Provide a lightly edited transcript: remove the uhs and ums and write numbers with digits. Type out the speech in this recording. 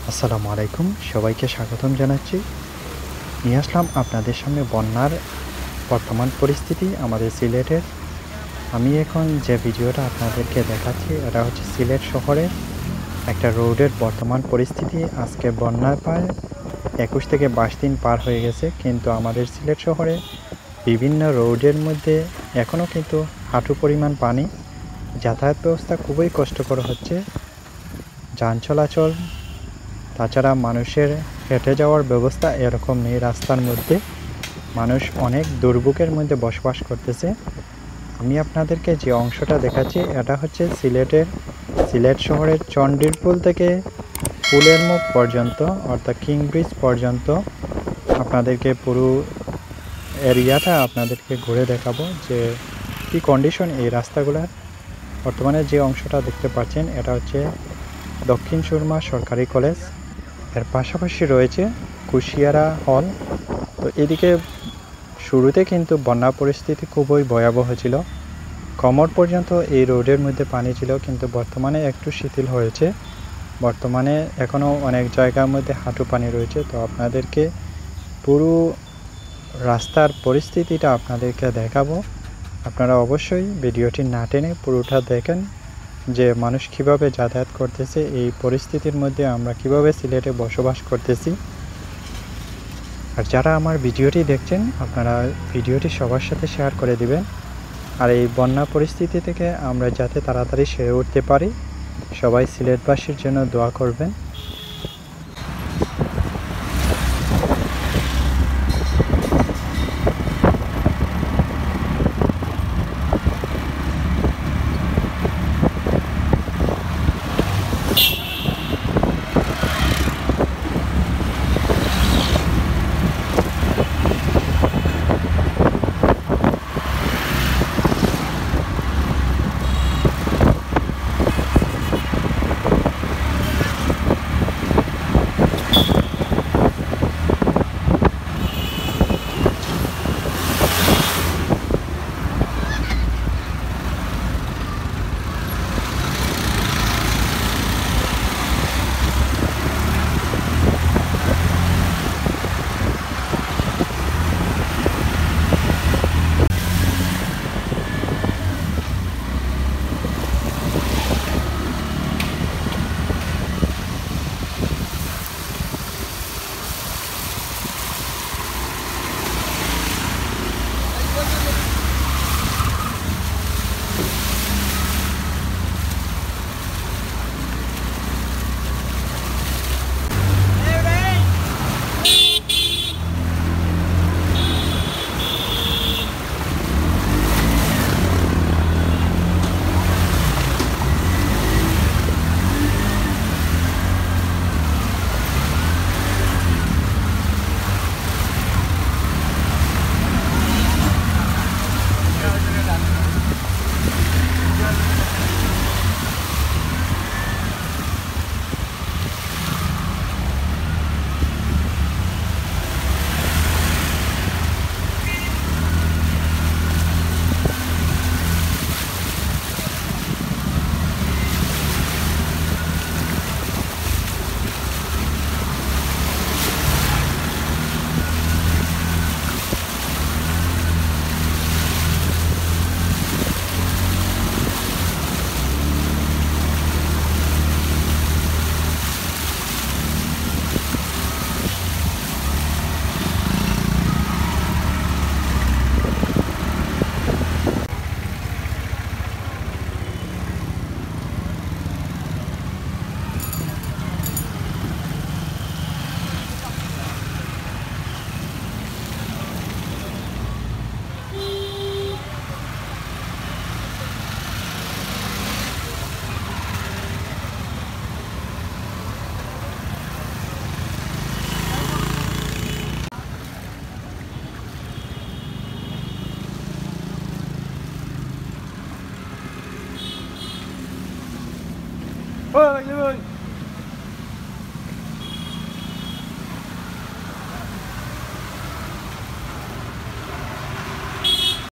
আসসালামু আলাইকুম, সবাইকে স্বাগতম জানাচ্ছি। নিয়ে আসলাম আপনাদের সামনে বন্যার বর্তমান পরিস্থিতি আমাদের সিলেটের। আমি এখন যে ভিডিওটা আপনাদেরকে দেখাচ্ছি এটা হচ্ছে সিলেট শহরের একটা রোডের বর্তমান পরিস্থিতি। আজকে বন্যার প্রায় 21 থেকে 22 দিন পার হয়ে গেছে, কিন্তু আমাদের সিলেট শহরে বিভিন্ন রোডের মধ্যে এখনও কিন্তু হাঁটু পরিমাণ পানি। যাতায়াত ব্যবস্থা খুবই কষ্টকর হচ্ছে, যান চলাচল, তাছাড়া মানুষের হেঁটে যাওয়ার ব্যবস্থা এরকম নেই। রাস্তার মধ্যে মানুষ অনেক দুর্ভোগের মধ্যে বসবাস করতেছে। আমি আপনাদেরকে যে অংশটা দেখাচ্ছি এটা হচ্ছে সিলেট শহরের চণ্ডীরপুল থেকে পুলের মুখ পর্যন্ত অর্থাৎ কিং ব্রিজ পর্যন্ত আপনাদেরকে পুরো এরিয়াটা আপনাদেরকে ঘুরে দেখাবো যে কি কন্ডিশন এই রাস্তাগুলোর। বর্তমানে যে অংশটা দেখতে পাচ্ছেন এটা হচ্ছে দক্ষিণ সুরমা সরকারি কলেজ, এর পাশাপাশি রয়েছে কুশিয়ারা হল। তো এদিকে শুরুতে কিন্তু বন্যা পরিস্থিতি খুবই ভয়াবহ ছিল, কোমর পর্যন্ত এই রোডের মধ্যে পানি ছিল, কিন্তু বর্তমানে একটু শিথিল হয়েছে। বর্তমানে এখনও অনেক জায়গার মধ্যে হাঁটু পানি রয়েছে। তো আপনাদেরকে পুরো রাস্তার পরিস্থিতিটা আপনাদেরকে দেখাবো। আপনারা অবশ্যই ভিডিওটি না টেনে পুরোটা দেখেন যে মানুষ কিভাবে যাতায়াত করতেছে, এই পরিস্থিতির মধ্যে আমরা কিভাবে সিলেটে বসবাস করতেছি। আর যারা আমার ভিডিওটি দেখছেন আপনারা ভিডিওটি সবার সাথে শেয়ার করে দিবেন। আর এই বন্যা পরিস্থিতি থেকে আমরা যাতে তাড়াতাড়ি সেরে উঠতে পারি, সবাই সিলেটবাসীর জন্য দোয়া করবেন।